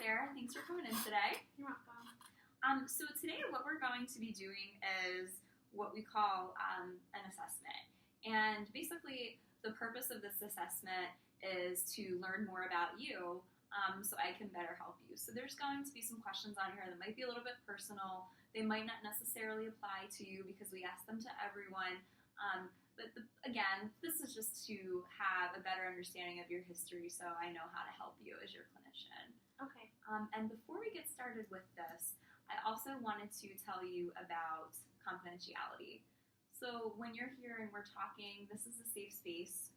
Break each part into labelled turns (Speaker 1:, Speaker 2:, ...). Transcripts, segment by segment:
Speaker 1: Sarah. Thanks for coming in today.
Speaker 2: You're welcome.
Speaker 1: So today what we're going to be doing is what we call an assessment. And basically the purpose of this assessment is to learn more about you so I can better help you. So there's going to be some questions on here that might be a little bit personal. They might not necessarily apply to you because we ask them to everyone. But again, this is just to have a better understanding of your history so I know how to help you as your clinician.
Speaker 2: Okay.
Speaker 1: And before we get started with this, I also wanted to tell you about confidentiality. So when you're here and we're talking, this is a safe space.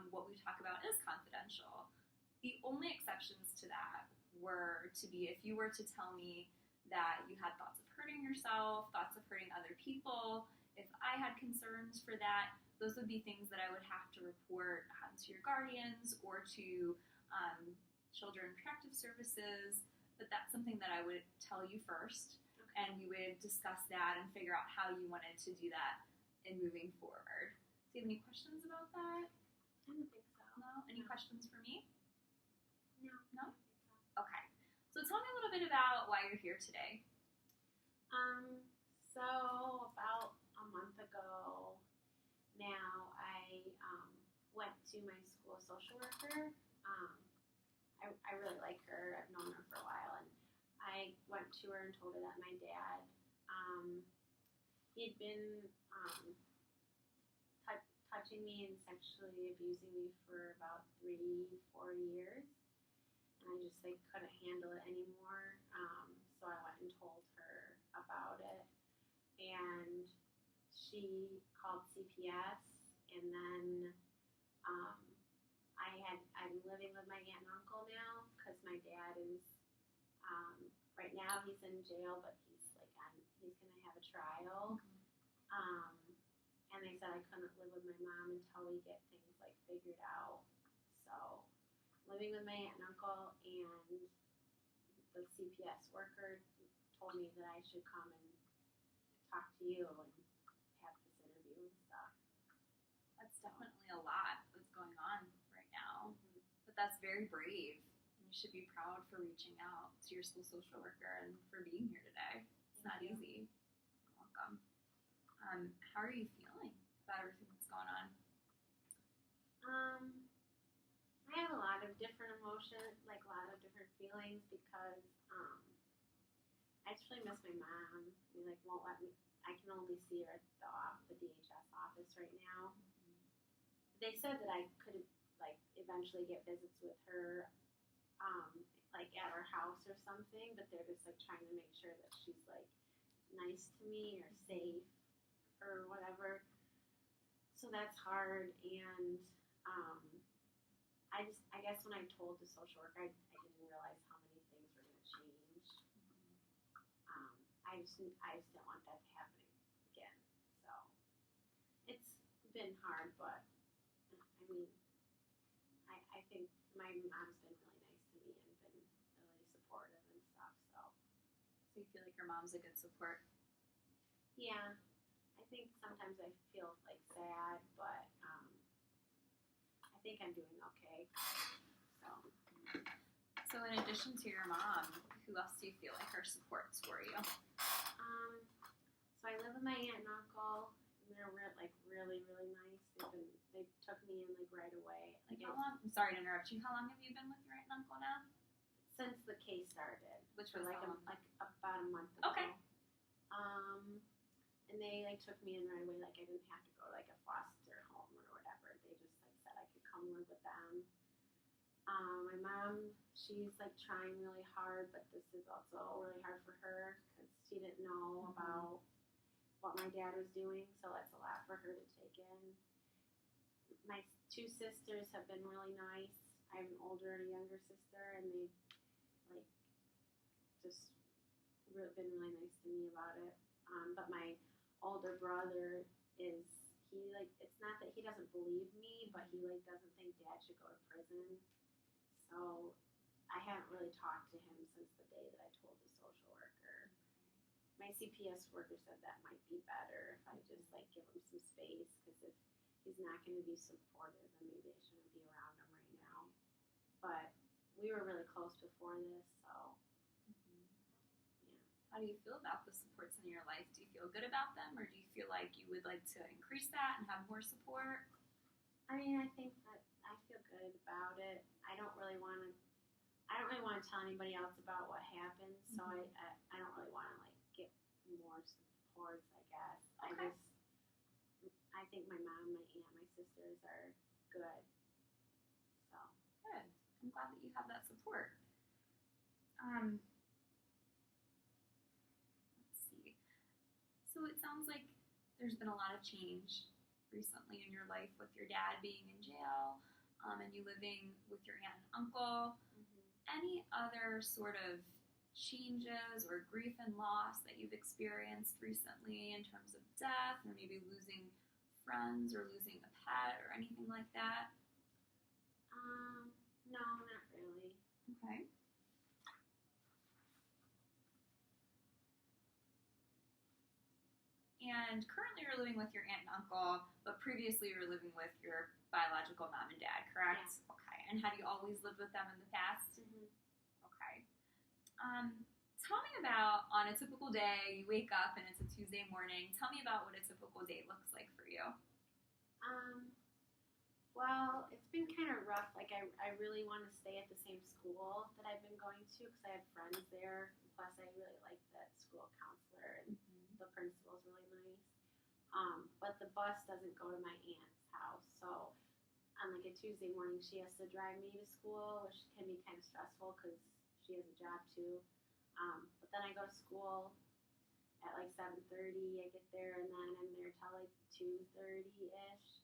Speaker 1: What we talk about is confidential. The only exceptions to that were to be if you were to tell me that you had thoughts of hurting yourself, thoughts of hurting other people. If I had concerns for that, those would be things that I would have to report to your guardians or to Children Protective Services. But that's something that I would tell you first, and we would discuss that and figure out how you wanted to do that in moving forward. Do you have any questions about that?
Speaker 2: I don't think so.
Speaker 1: No? Any questions for me?
Speaker 2: No.
Speaker 1: No?
Speaker 2: I don't think so.
Speaker 1: Okay. So tell me a little bit about why you're here today.
Speaker 2: So about a month ago now, I went to my school social worker. I really like her. I've known her for a while, and I went to her and told her that my dad, he had been touching me and sexually abusing me for about 3-4 years, and I just couldn't handle it anymore. So I went and told her about it, and she called CPS, and then I'm living with my aunt and uncle now because my dad is right now he's in jail, but he's gonna have a trial. And they said I couldn't live with my mom until we get things figured out. So living with my aunt and uncle, and the CPS worker told me that I should come and talk to you and have this interview and stuff.
Speaker 1: That's definitely a lot that's going on right now. But that's very brave. And you should be proud for reaching out to your school social worker and for being here today. It's not easy. You're welcome. How are you feeling about everything that's going on?
Speaker 2: I have a lot of different emotions, a lot of different feelings because I just really miss my mom. He won't let me. I can only see her at the DHS office right now. They said that I could eventually get visits with her at her house or something, but they're just trying to make sure that she's nice to me or safe or whatever. So that's hard, and I guess when I told the social worker, I didn't realize how many things were going to change. I just didn't want that to happen again. So it's been hard, but I mean, I think my mom's been really nice to me and been really supportive and stuff.
Speaker 1: So you feel like your mom's a good support?
Speaker 2: Yeah, I think sometimes I feel sad, but I think I'm doing okay.
Speaker 1: So in addition to your mom, who else do you feel like are supports for you?
Speaker 2: So I live with my aunt and uncle, and they're really, really nice. They took me in right away.
Speaker 1: How long? I'm sorry to interrupt you. How long have you been with your aunt and uncle now?
Speaker 2: Since the case started,
Speaker 1: Which was
Speaker 2: about a month ago.
Speaker 1: Okay.
Speaker 2: And they took me in right away. I didn't have to go to a foster home or whatever. They just said I could come live with them. My mom, she's trying really hard, but this is also really hard for her because she didn't know about what my dad was doing, so that's a lot for her to take in. My 2 sisters have been really nice. I have an older and a younger sister, and they just been really nice to me about it. But my older brother is it's not that he doesn't believe me, but he doesn't think Dad should go to prison. So I haven't really talked to him since the day that I told the social worker. My CPS worker said that might be better if I just give him some space, because if he's not going to be supportive, then maybe I shouldn't be around him right now. But we were really close before this, so
Speaker 1: Mhm.
Speaker 2: yeah.
Speaker 1: How do you feel about the supports in your life? Do you feel good about them, or do you feel like you would like to increase that and have more support?
Speaker 2: I mean, I think that I feel good about it. I don't really want to tell anybody else about what happened, so I don't really want to like get more supports, I guess.
Speaker 1: Okay.
Speaker 2: I think my mom, my aunt, my sisters are good. So
Speaker 1: Good. I'm glad that you have that support. Um, let's see. So it sounds like there's been a lot of change recently in your life with your dad being in jail, and you living with your aunt and uncle. Any other sort of changes or grief and loss that you've experienced recently in terms of death, or maybe losing friends or losing a pet or anything like that?
Speaker 2: no, not really.
Speaker 1: Okay. And currently you're living with your aunt and uncle, but previously you were living with your biological mom and dad, correct?
Speaker 2: Yeah.
Speaker 1: Okay. And have you always lived with them in the past?
Speaker 2: Mm-hmm.
Speaker 1: Okay. Tell me about, on a typical day, you wake up and it's a Tuesday morning. Tell me about what a typical day looks like for you.
Speaker 2: Well, it's been kind of rough. Like, I really want to stay at the same school that I've been going to because I have friends there. Plus, I really like that school counselor and the principal's really nice. But the bus doesn't go to my aunt's house. So, on like a Tuesday morning, she has to drive me to school, which can be kind of stressful because she has a job too. But then I go to school at like 7:30. I get there and then I'm there till like 2:30-ish.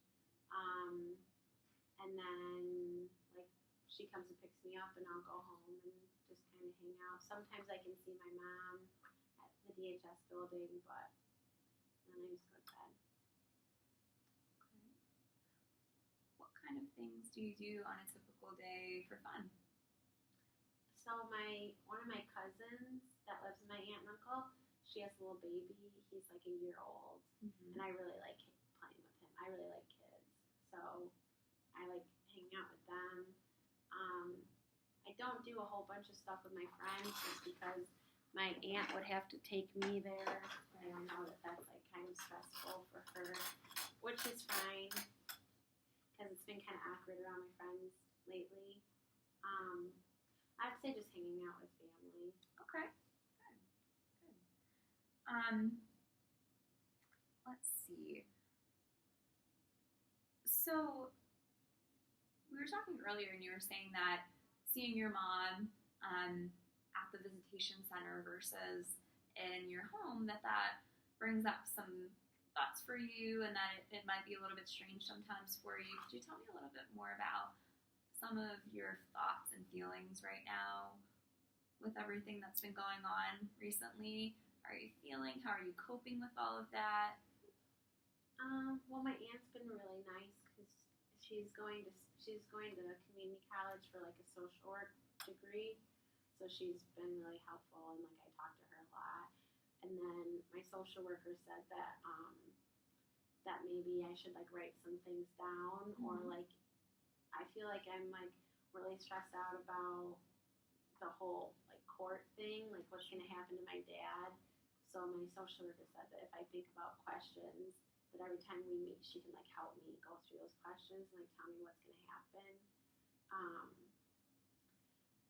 Speaker 2: And then, like, she comes and picks me up, and I'll go home and just kind of hang out. Sometimes I can see my mom at the DHS building, but then I just go to bed.
Speaker 1: Okay. What kind of things do you do on a typical day for fun?
Speaker 2: So one of my cousins that lives with my aunt and uncle, she has a little baby. He's like a year old, and I really like playing with him. I really like kids, so I like hanging out with them. I don't do a whole bunch of stuff with my friends just because my aunt would have to take me there. And I know that that's like kind of stressful for her, which is fine because it's been kind of awkward around my friends lately. I'd say just hanging out with family.
Speaker 1: Okay. Good. Good. Let's see. So we were talking earlier, and you were saying that seeing your mom at the visitation center versus in your home, that brings up some thoughts for you, and that it might be a little bit strange sometimes for you. Could you tell me a little bit more about some of your thoughts and feelings right now with everything that's been going on recently? How are you feeling? How are you coping with all of that?
Speaker 2: Well, my aunt's been really nice because she's going to community college for like a social work degree, so she's been really helpful, and like I talk to her a lot. And then my social worker said that that maybe I should like write some things down, or like I feel like I'm like really stressed out about the whole like court thing, like what's gonna happen to my dad. So my social worker said that if I think about questions, that every time we meet, she can like help me go through those questions and like tell me what's gonna happen.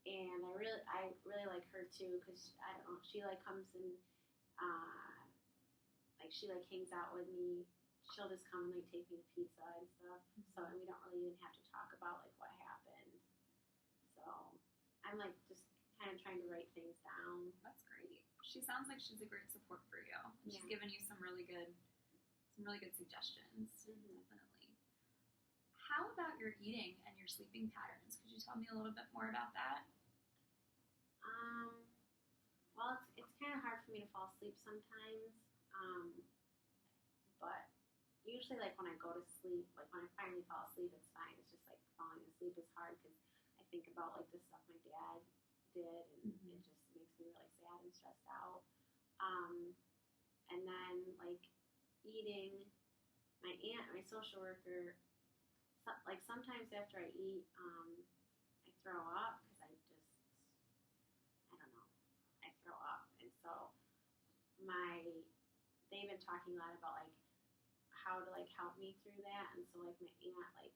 Speaker 2: And I really like her too because I don't know, she like comes and like she like hangs out with me. She'll just come and like take me to pizza and stuff. So and we don't really even have to talk about like what happened. So I'm like just kind of trying to write things down.
Speaker 1: That's great. She sounds like she's a great support for you. And she's given you some really good suggestions. Definitely. How about your eating and your sleeping patterns? Could you tell me a little bit more about that?
Speaker 2: Well, it's kind of hard for me to fall asleep sometimes. But usually, like when I go to sleep, like when I finally fall asleep, it's fine. It's just like falling asleep is hard because I think about like the stuff my dad did, and it just makes me really sad and stressed out. And then like eating, my aunt, my social worker, like sometimes after I eat, I throw up because I they've been talking a lot about like how to like help me through that, and so like my aunt like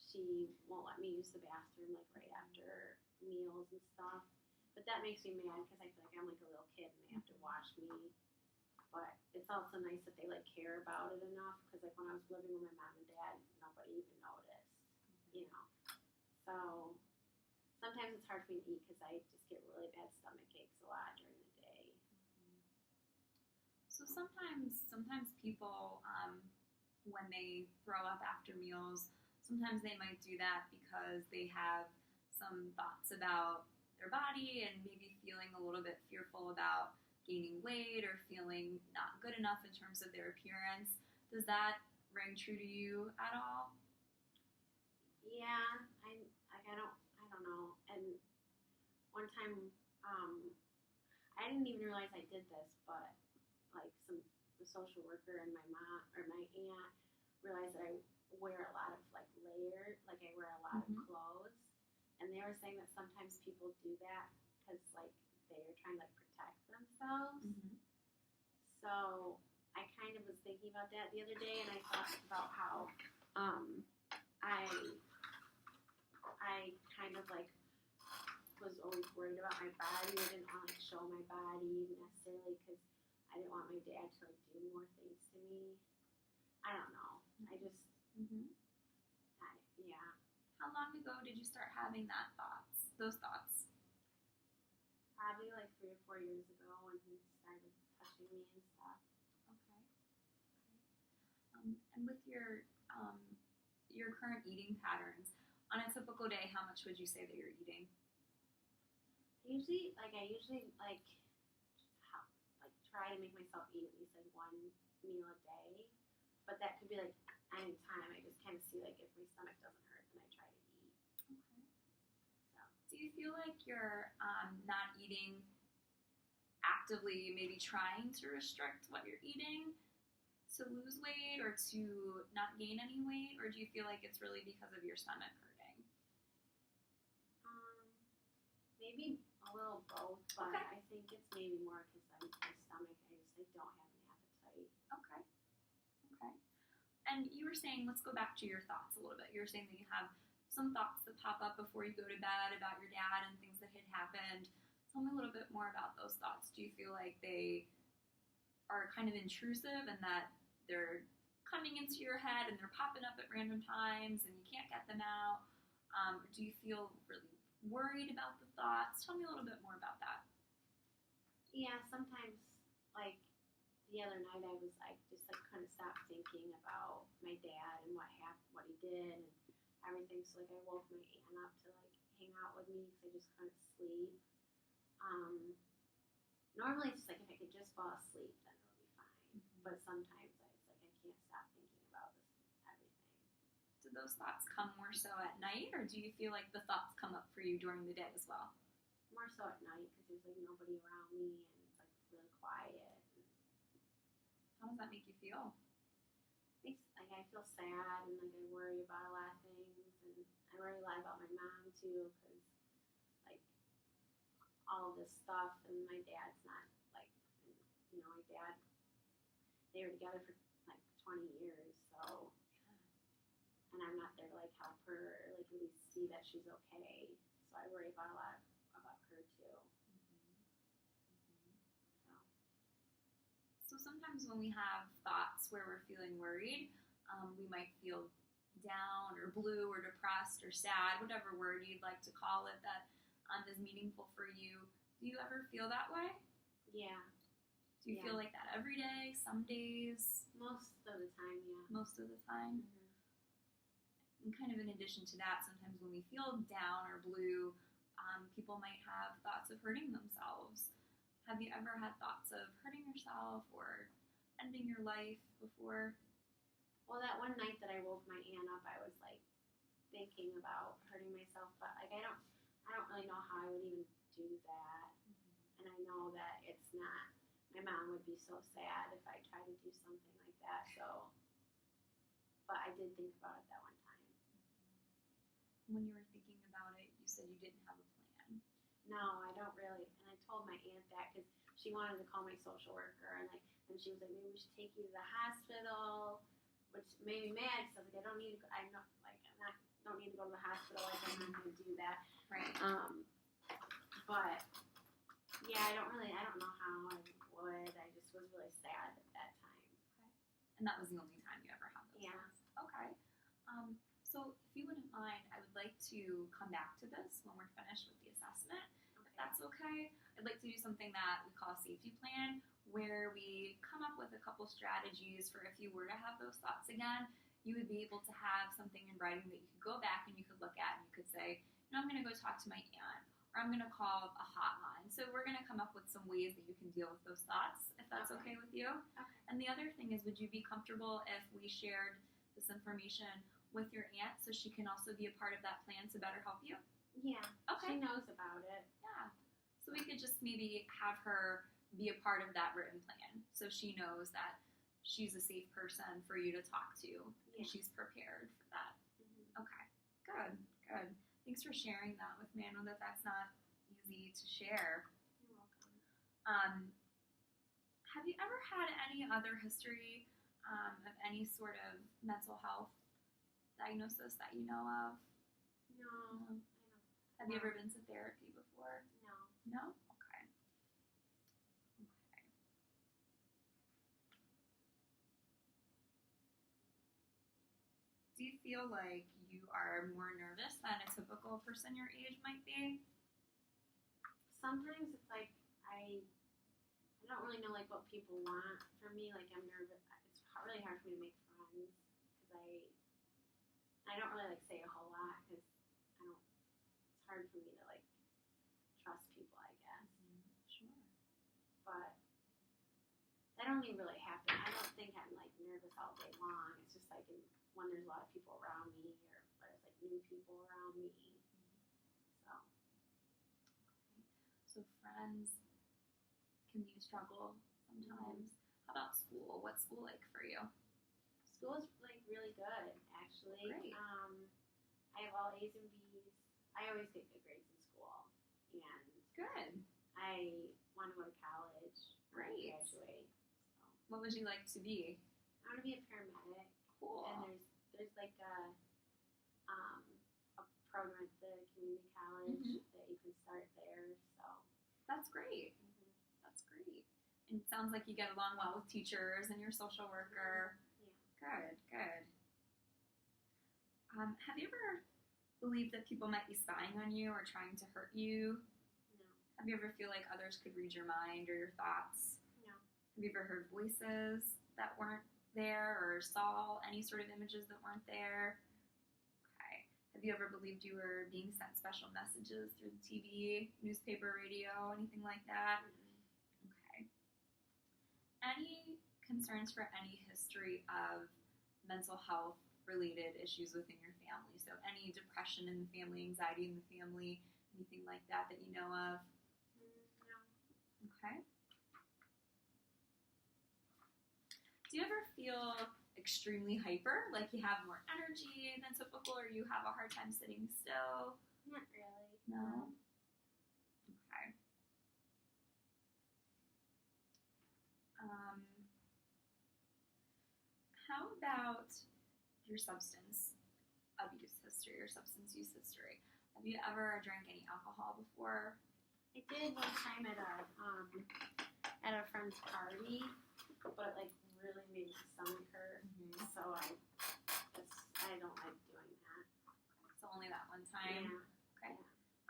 Speaker 2: she won't let me use the bathroom like right after meals and stuff. But that makes me mad because I feel like I'm like a little kid and they have to watch me. But it's also nice that they like care about it enough because like when I was living with my mom and dad, nobody even noticed, you know. So sometimes it's hard for me to eat because I just get really bad stomach aches a lot during the day.
Speaker 1: So sometimes people, when they throw up after meals, sometimes they might do that because they have some thoughts about their body and maybe feeling a little bit fearful about gaining weight or feeling not good enough in terms of their appearance. Does that ring true to you at all?
Speaker 2: Yeah, I don't know. And one time, I didn't even realize I did this, but like the social worker and my mom or my aunt realized that I wear a lot of like like I wear a lot of clothes, and they were saying that sometimes people do that because like they're trying to like protect themselves. So I kind of was thinking about that the other day, and I thought about how I kind of like was always worried about my body. I didn't want to like show my body necessarily because I didn't want my dad to like do more things to me. I don't know. I just, yeah.
Speaker 1: How long ago did you start having those thoughts?
Speaker 2: Probably like 3 or 4 years ago when he started touching me and stuff.
Speaker 1: Okay. And with your current eating patterns, on a typical day, how much would you say that you're eating?
Speaker 2: I usually try to make myself eat at least like one meal a day, but that could be like any time. I just kind of see like if my stomach doesn't hurt, then I try to eat.
Speaker 1: Okay.
Speaker 2: So
Speaker 1: Do you feel like you're not eating actively, maybe trying to restrict what you're eating to lose weight or to not gain any weight, or do you feel like it's really because of your stomach hurting?
Speaker 2: maybe a little both, but
Speaker 1: Okay.
Speaker 2: I think it's maybe more because my stomach. I don't have an appetite.
Speaker 1: Okay. Okay. And you were saying, let's go back to your thoughts a little bit. You were saying that you have some thoughts that pop up before you go to bed about your dad and things that had happened. Tell me a little bit more about those thoughts. Do you feel like they are kind of intrusive and that they're coming into your head and they're popping up at random times and you can't get them out? Or do you feel really worried about the thoughts? Tell me a little bit more about that.
Speaker 2: Yeah, sometimes like the other night I was like just like couldn't stop thinking about my dad and what happened, what he did, and everything. So like I woke my aunt up to like hang out with me because I just couldn't sleep. Normally it's just like if I could just fall asleep, then it would be fine. But sometimes it's like I can't stop thinking about everything.
Speaker 1: Do those thoughts come more so at night, or do you feel like the thoughts come up for you during the day as well?
Speaker 2: More so at night because there's like nobody around me and it's like really quiet.
Speaker 1: How does that make you feel?
Speaker 2: Like I feel sad and like I worry about a lot of things, and I worry a lot about my mom too because like all of this stuff, and my dad's not like, my dad, they were together for like 20 years, so, and I'm not there to like help her or like at least see that she's okay, so I worry about a lot about her too.
Speaker 1: So sometimes when we have thoughts where we're feeling worried, we might feel down or blue or depressed or sad, whatever word you'd like to call it that is meaningful for you. Do you ever feel that way?
Speaker 2: Yeah.
Speaker 1: Do you feel like that every day, some days?
Speaker 2: Most of the time, yeah.
Speaker 1: Most of the time? And kind of in addition to that, sometimes when we feel down or blue, people might have thoughts of hurting themselves. Have you ever had thoughts of hurting yourself or ending your life before?
Speaker 2: Well, that one night that I woke my aunt up, I was like thinking about hurting myself, but like I don't really know how I would even do that. And I know that it's not. My mom would be so sad if I tried to do something like that. So, but I did think about it that one time.
Speaker 1: When you were thinking about it, you said you didn't have a plan.
Speaker 2: No, I don't really. And I told my aunt that because she wanted to call my social worker, and she was like, maybe we should take you to the hospital, which made me mad. So I was like, I don't need to. Don't need to go to the hospital. Like I'm not going to do that.
Speaker 1: Right.
Speaker 2: But yeah, I don't know how I would. I just was really sad at that time.
Speaker 1: Okay. And that was the only time you ever had those
Speaker 2: Yeah.
Speaker 1: things. Okay. So if you wouldn't mind, I would like to come back to this when we're finished with the assessment. If that's okay. I'd like to do something that we call a safety plan, where we come up with a couple strategies for if you were to have those thoughts again, you would be able to have something in writing that you could go back and you could look at and you could say, I'm going to go talk to my aunt, or I'm going to call a hotline. So we're going to come up with some ways that you can deal with those thoughts, if that's okay with you.
Speaker 2: Okay.
Speaker 1: And the other thing is, would you be comfortable if we shared this information with your aunt so she can also be a part of that plan to better help you?
Speaker 2: Yeah.
Speaker 1: Okay.
Speaker 2: She knows about it.
Speaker 1: Yeah. So we could just maybe have her be a part of that written plan so she knows that she's a safe person for you to talk to and she's prepared for that.
Speaker 2: Mm-hmm.
Speaker 1: Okay. Good. Thanks for sharing that with me. I know that that's not easy to share.
Speaker 2: You're welcome.
Speaker 1: Have you ever had any other history of any sort of mental health diagnosis that you know of?
Speaker 2: No. I don't.
Speaker 1: Have you ever been to therapy before?
Speaker 2: No.
Speaker 1: No? Okay. Do you feel like you are more nervous than a typical person your age might be?
Speaker 2: Sometimes it's like I don't really know like what people want from me. Like I'm nervous. It's really hard for me to make friends because I don't really like say a whole lot because I don't. It's hard for me to like trust people, I guess.
Speaker 1: Sure.
Speaker 2: But that only really happens. I don't think I'm like nervous all day long. It's just like when there's a lot of people around me or if there's like new people around me.
Speaker 1: So friends can be a struggle sometimes. How about school? What's school like for you?
Speaker 2: School is like really good, actually.
Speaker 1: Great.
Speaker 2: I have all A's and B's. I always get good grades in school, and
Speaker 1: Good.
Speaker 2: I want to go to college.
Speaker 1: Great.
Speaker 2: And graduate. So
Speaker 1: What would you like to be?
Speaker 2: I want to be a paramedic.
Speaker 1: Cool.
Speaker 2: And there's like a program at the community college that you can start there. So
Speaker 1: That's great. That's great. And it sounds like you get along well with teachers and your social worker.
Speaker 2: yeah.
Speaker 1: Good. Have you ever believed that people might be spying on you or trying to hurt you?
Speaker 2: No.
Speaker 1: Have you ever feel like others could read your mind or your thoughts?
Speaker 2: No.
Speaker 1: Have you ever heard voices that weren't there or saw any sort of images that weren't there? Okay. Have you ever believed you were being sent special messages through the TV, newspaper, radio, anything like that? Okay. Any concerns for any history of mental health related issues within your family? So any depression in the family, anxiety in the family, anything like that that you know of?
Speaker 2: No.
Speaker 1: Okay. Do you ever feel extremely hyper, like you have more energy than typical, or you have a hard time sitting still?
Speaker 2: Not really.
Speaker 1: No? Okay. How about your substance abuse history or substance use history? Have you ever drank any alcohol before?
Speaker 2: I did one time at a friend's party, but like really made my stomach hurt. So I don't like doing that.
Speaker 1: So only that one time?
Speaker 2: Yeah.
Speaker 1: Okay.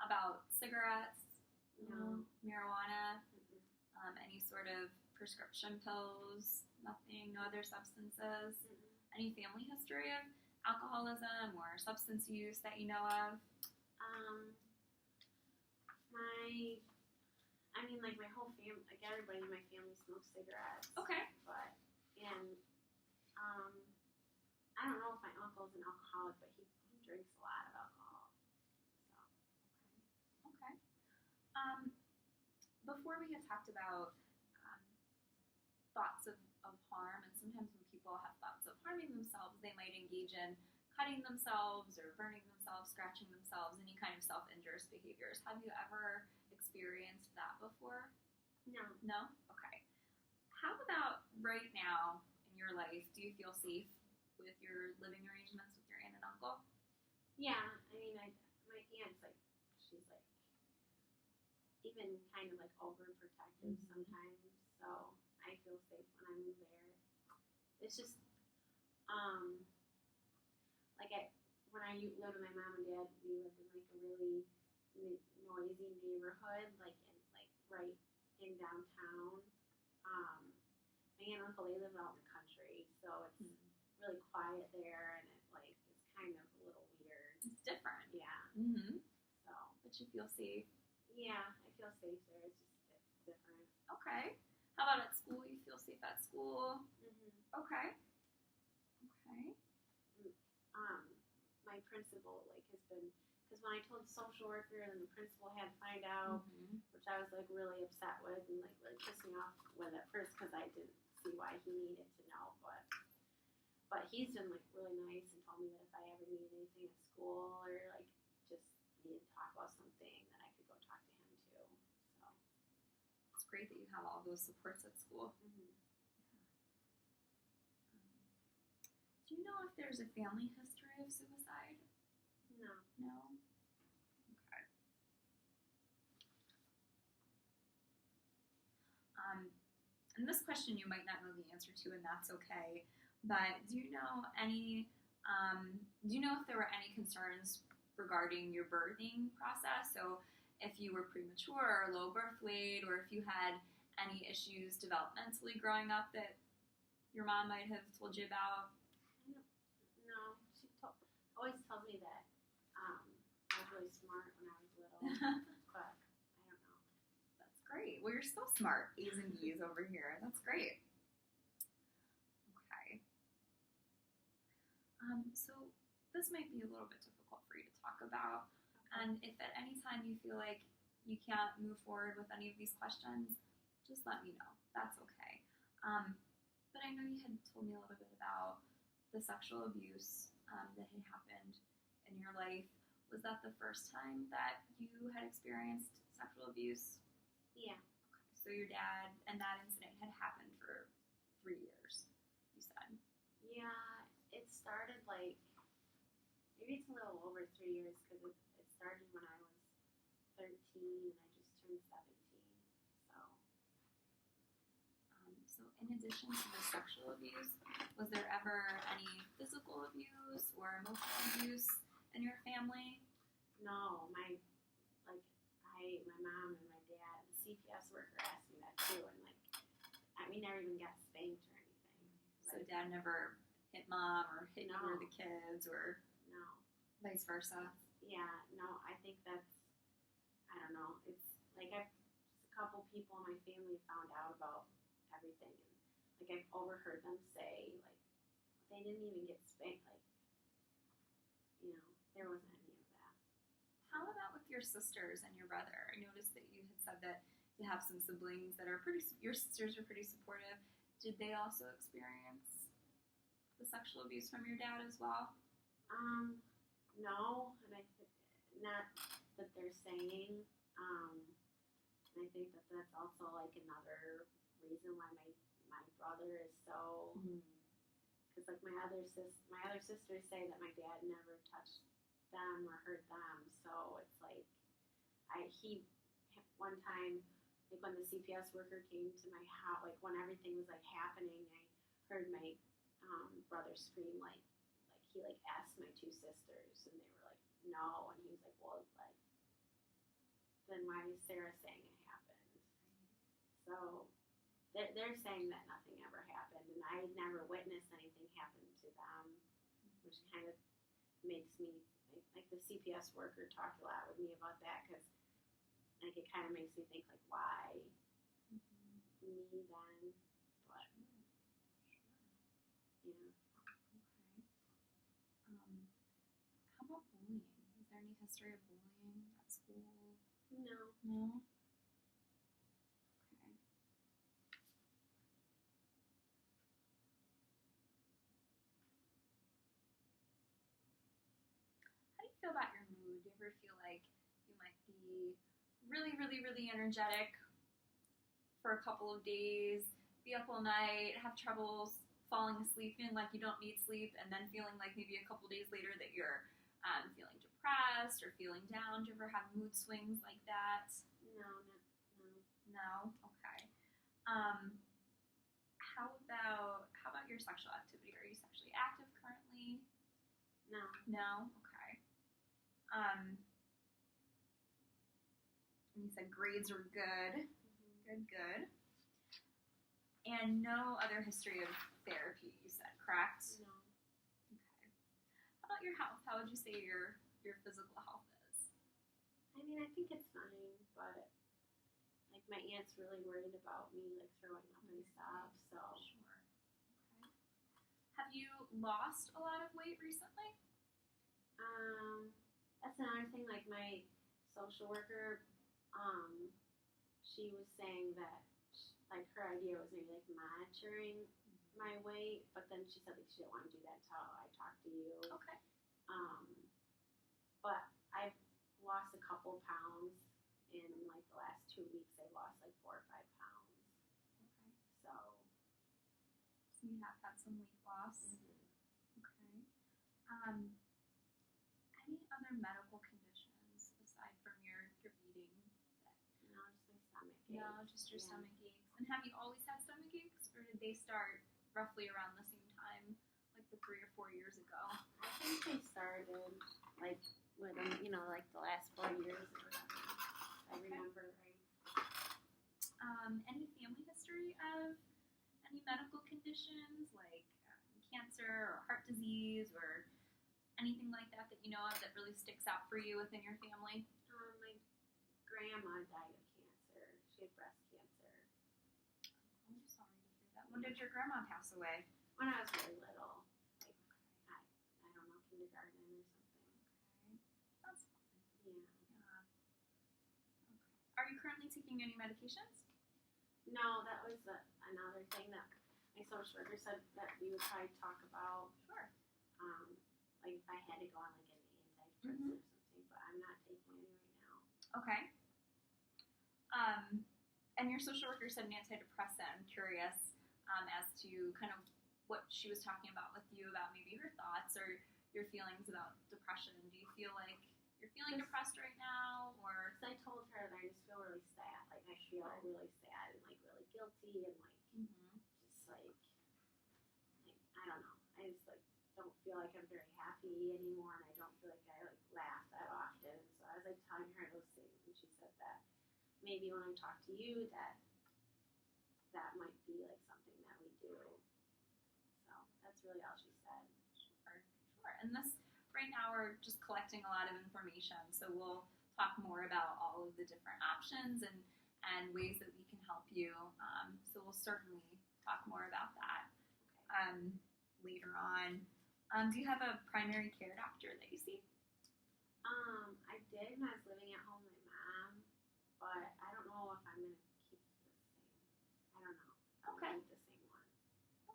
Speaker 1: How about cigarettes?
Speaker 2: No.
Speaker 1: Marijuana?
Speaker 2: Mm-mm.
Speaker 1: Any sort of prescription pills? Nothing? No other substances?
Speaker 2: Mm-mm.
Speaker 1: Any family history of alcoholism or substance use that you know of?
Speaker 2: Like my whole family, like everybody in my family smokes cigarettes.
Speaker 1: Okay.
Speaker 2: I don't know if my uncle's an alcoholic, but he drinks a lot of alcohol. So.
Speaker 1: Okay. Before we had talked about thoughts of harm, and sometimes when people have thoughts of harming themselves, they might engage in cutting themselves or burning themselves, scratching themselves, any kind of self-injurious behaviors. Have you ever before?
Speaker 2: No.
Speaker 1: No? Okay. How about right now in your life, do you feel safe with your living arrangements with your aunt and uncle?
Speaker 2: Yeah, I mean, my aunt's like, she's like, even kind of like overprotective sometimes, so I feel safe when I move there. It's just, like when I lived with my mom and dad, we lived in like a really noisy neighborhood, like right in downtown. My aunt and uncle, they live out in the country, so it's really quiet there, and it like is kind of a little weird.
Speaker 1: It's different.
Speaker 2: Yeah.
Speaker 1: Mm-hmm.
Speaker 2: So.
Speaker 1: But you feel safe?
Speaker 2: Yeah, I feel safe there. It's just different.
Speaker 1: Okay. How about at school? You feel safe at school? Okay. Okay.
Speaker 2: My principal has been, because when I told the social worker and the principal had to find out, which I was like really upset with and like really pissed me off with at first because I didn't see why he needed to know, but he's been like really nice and told me that if I ever needed anything at school or like just needed to talk about something, that I could go talk to him too. So
Speaker 1: it's great that you have all those supports at school. Do you know if there's a family history of suicide?
Speaker 2: No.
Speaker 1: No? Okay. And this question you might not know the answer to, and that's okay. But do you know if there were any concerns regarding your birthing process? So if you were premature or low birth weight, or if you had any issues developmentally growing up that your mom might have told you about?
Speaker 2: No, she always tells me that I was really smart when I was little, but I don't know.
Speaker 1: That's great. Well, you're so smart. A's and B's over here. That's great. Okay. So this might be a little bit difficult for you to talk about.
Speaker 2: Okay.
Speaker 1: And if at any time you feel like you can't move forward with any of these questions, just let me know. That's okay. But I know you had told me a little bit about the sexual abuse that had happened in your life. Was that the first time that you had experienced sexual abuse?
Speaker 2: Yeah.
Speaker 1: Okay, so your dad and that incident had happened for 3 years, you said.
Speaker 2: Yeah, it started like, maybe it's a little over 3 years because it started when I was 13 and I just turned 17.
Speaker 1: So in addition to the sexual abuse, was there ever any physical abuse or emotional abuse in your family?
Speaker 2: No, my mom and my dad, the CPS worker asked me that too, and we never even got spanked or anything.
Speaker 1: So dad never hit mom or hit you or
Speaker 2: No.
Speaker 1: the kids or
Speaker 2: No.
Speaker 1: vice versa?
Speaker 2: Yeah, no, I think that's, I don't know, it's like a couple people in my family found out about everything, and like I've overheard them say like they didn't even get spanked, like, there wasn't any of that.
Speaker 1: How about with your sisters and your brother? I noticed that you had said that you have some siblings that are your sisters are pretty supportive. Did they also experience the sexual abuse from your dad as well?
Speaker 2: No, and not that they're saying, and I think that that's also like another reason why my brother is so, because like my other sisters say that my dad never touched them or hurt them, so it's like one time, like when the CPS worker came to my house, like when everything was like happening, I heard my brother scream like he like asked my two sisters, and they were like no, and he was like, well, like then why is Sarah saying it happened? So they're saying that nothing ever happened, and I never witnessed anything happen to them, which kind of makes me like the CPS worker talked a lot with me about that, because like it kind of makes me think like why me then, but yeah.
Speaker 1: Okay. How about bullying? Is there any history of bullying at school?
Speaker 2: No.
Speaker 1: No? Okay. How do you feel about your mood? Do you ever feel like you might be really, really, really energetic for a couple of days, be up all night, have trouble falling asleep, feeling like you don't need sleep, and then feeling like maybe a couple days later that you're feeling depressed or feeling down? Do you ever have mood swings like that?
Speaker 2: No.
Speaker 1: No? Okay. How about your sexual activity? Are you sexually active currently?
Speaker 2: No.
Speaker 1: No? Okay. And you said grades are good. Good. And no other history of therapy, you said, correct?
Speaker 2: No.
Speaker 1: Okay. How about your health? How would you say your physical health is?
Speaker 2: I mean, I think it's fine, but like my aunt's really worried about me like throwing up and stuff, so.
Speaker 1: Sure. Okay. Have you lost a lot of weight recently?
Speaker 2: That's another thing, like my social worker, she was saying that like her idea was maybe like monitoring my weight, but then she said like she didn't want to do that until I talked to you.
Speaker 1: Okay.
Speaker 2: But I've lost a couple pounds in like the last 2 weeks. I've lost like 4 or 5 pounds.
Speaker 1: Okay.
Speaker 2: So
Speaker 1: you have had some weight loss. Okay. Any other medical conditions aside from your eating?
Speaker 2: No, just my stomach aches.
Speaker 1: No, just your stomach aches. And have you always had stomach aches, or did they start roughly around the same time, like the 3 or 4 years ago?
Speaker 2: I think they started like within, like the last 4 years or whatever. I remember right.
Speaker 1: Any family history of any medical conditions like cancer or heart disease or anything like that you know of that really sticks out for you within your family?
Speaker 2: My grandma died of cancer. She had breast cancer.
Speaker 1: I'm sorry to hear that. When did your grandma pass away?
Speaker 2: When I was really little. Like, I don't know, kindergarten or something.
Speaker 1: Okay. That's fun.
Speaker 2: Yeah.
Speaker 1: Okay. Are you currently taking any medications?
Speaker 2: No, that was another thing that my social worker said that we would probably talk about.
Speaker 1: Sure.
Speaker 2: Like if I had to go on like an antidepressant or something, but I'm not taking any right now.
Speaker 1: Okay. And your social worker said an antidepressant. I'm curious as to kind of what she was talking about with you about maybe her thoughts or your feelings about depression. Do you feel like you're feeling depressed right now, or?
Speaker 2: Because I told her that I just feel really sad. Like I feel really sad and like really guilty and like just like I don't know. I just like don't feel like I'm very happy anymore, and I don't feel like I like laugh that often. So I was like telling her those things, and she said that maybe when I talk to you, that might be like something that we do. So that's really all she said.
Speaker 1: Sure. And this right now we're just collecting a lot of information, so we'll talk more about all of the different options and ways that we can help you. So we'll certainly talk more about that later on. Do you have a primary care doctor that you see?
Speaker 2: I did when I was living at home with my mom, but I don't know if I'm gonna keep the same. I don't know.
Speaker 1: Okay.
Speaker 2: Keep the same one.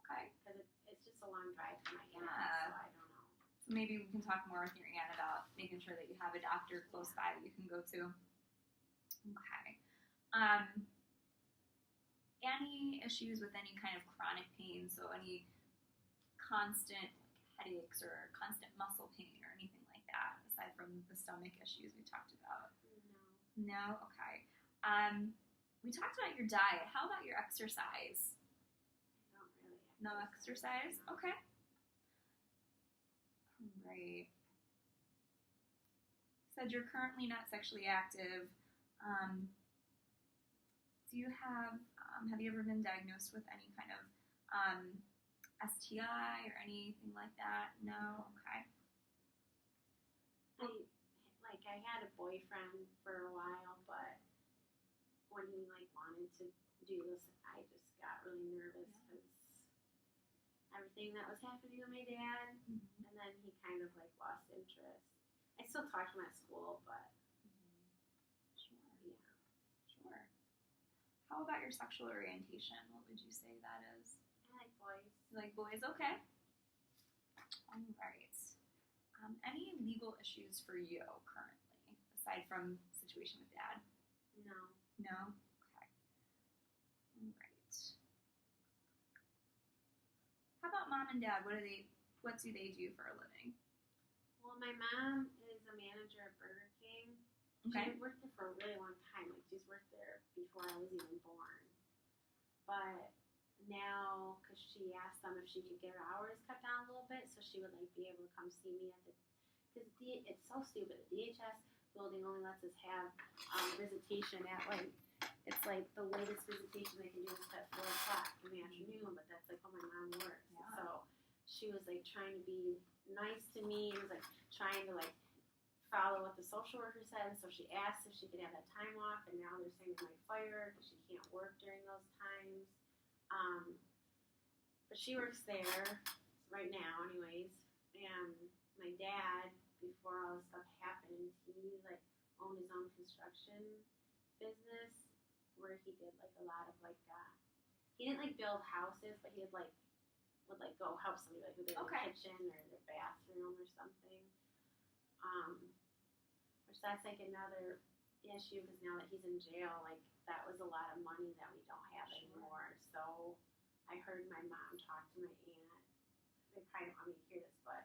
Speaker 1: Okay.
Speaker 2: Because it's just a long drive to my aunt,
Speaker 1: Yeah.
Speaker 2: so I don't know.
Speaker 1: So maybe we can talk more with your aunt about making sure that you have a doctor close by that you can go to. Okay. Any issues with any kind of chronic pain? So any constant headaches or constant muscle pain or anything like that, aside from the stomach issues we talked about?
Speaker 2: No.
Speaker 1: No? Okay. We talked about your diet. How about your exercise?
Speaker 2: I don't really.
Speaker 1: No exercise?
Speaker 2: No.
Speaker 1: Okay. All right. Said you're currently not sexually active. Do you have you ever been diagnosed with any kind of STI or anything like that? No? Okay.
Speaker 2: I had a boyfriend for a while, but when he wanted to do this, I just got really nervous because everything that was happening with my dad, and then he kind of lost interest. I still talk to him at school, but
Speaker 1: Sure.
Speaker 2: yeah.
Speaker 1: Sure. How about your sexual orientation? What would you say that is?
Speaker 2: I like boys.
Speaker 1: You like boys? Okay. All right. Any legal issues for you currently, aside from situation with dad?
Speaker 2: No.
Speaker 1: No? Okay. and dad, what do they do for a living?
Speaker 2: Well, my mom is a manager at Burger King.
Speaker 1: Okay.
Speaker 2: She worked there for a really long time. Like, she's worked there before I was even born. But now, because she asked them if she could get her hours cut down a little bit, so she would, like, be able to come see me at the, because it's so stupid. The DHS building only lets us have visitation at, like, it's like the latest visitation they can do is at 4 o'clock in the afternoon, but that's, like, when my mom works.
Speaker 1: Yeah.
Speaker 2: So she was, like, trying to be nice to me and was, like, trying to, like, follow what the social worker said. So she asked if she could have that time off, and now they're saying they might fire her because she can't work during those times. But she works there right now, anyways. And my dad, before all this stuff happened, he like owned his own construction business where he did like a lot of like he didn't like build houses, but he would go help somebody like with their kitchen or their bathroom or something. Which that's like another issue because now that he's in jail, like that was a lot of money that we don't have anymore. So I heard my mom talk to my aunt. They probably don't want me to hear this, but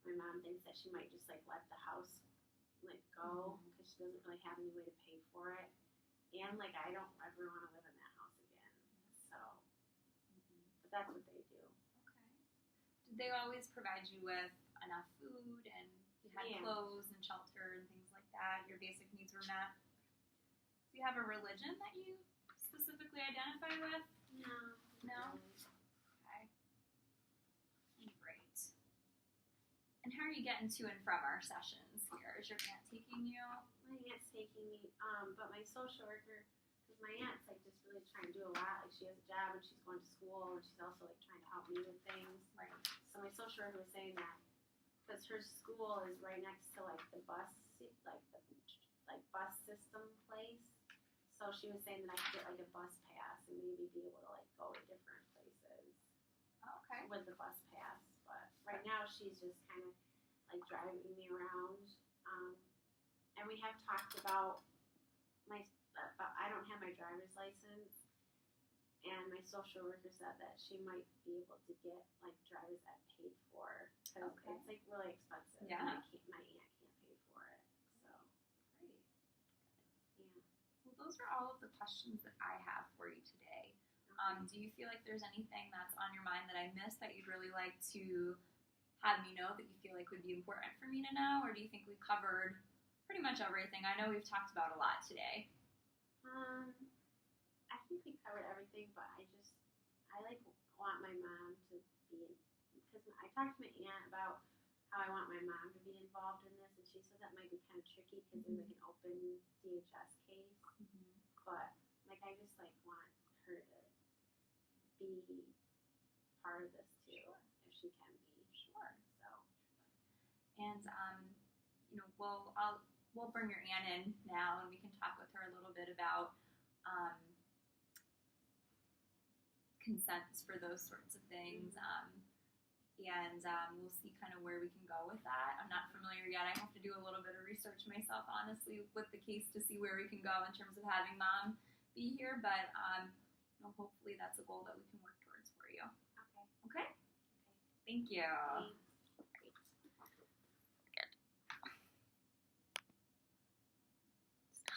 Speaker 2: my mom thinks that she might just like let the house like go because she doesn't really have any way to pay for it. And like I don't ever want to live in that house again. So, but that's what they do.
Speaker 1: Okay. Did they always provide you with enough food and you had clothes and shelter and things like that? Your basic needs were met? Do you have a religion that you specifically identify with?
Speaker 2: No.
Speaker 1: No? Okay. Great. And how are you getting to and from our sessions here? Is your aunt taking you?
Speaker 2: My aunt's taking me, but my social worker, because my aunt's like just really trying to do a lot. Like she has a job and she's going to school and she's also like trying to help me with things.
Speaker 1: Right.
Speaker 2: So my social worker was saying that because her school is right next to like the bus, like bus system place. So she was saying that I could get like a bus pass and maybe be able to like go to different places with the bus pass. But right now she's just kind of like driving me around. And we have talked about I don't have my driver's license, and my social worker said that she might be able to get like driver's ed paid for because it's like really expensive.
Speaker 1: Yeah.
Speaker 2: And my aunt can't pay for it. So
Speaker 1: Great.
Speaker 2: yeah.
Speaker 1: Well, those are all of the questions that I have for you today. Do you feel like there's anything that's on your mind that I missed that you'd really like to have me know that you feel like would be important for me to know, or do you think we covered pretty much everything? I know we've talked about a lot today.
Speaker 2: I think we covered everything, but I like want my mom to be because I talked to my aunt about how I want my mom to be involved in this, and she said that might be kind of tricky because there's like an open DHS case. But like I just like want her to be part of this too, if she can be.
Speaker 1: Sure.
Speaker 2: So.
Speaker 1: And we'll bring your aunt in now, and we can talk with her a little bit about consents for those sorts of things. We'll see kind of where we can go with that. I'm not familiar yet. I have to do a little bit of research myself, honestly, with the case to see where we can go in terms of having mom be here. But hopefully that's a goal that we can work towards for you.
Speaker 2: Okay.
Speaker 1: Okay? Thank you.
Speaker 2: Thanks.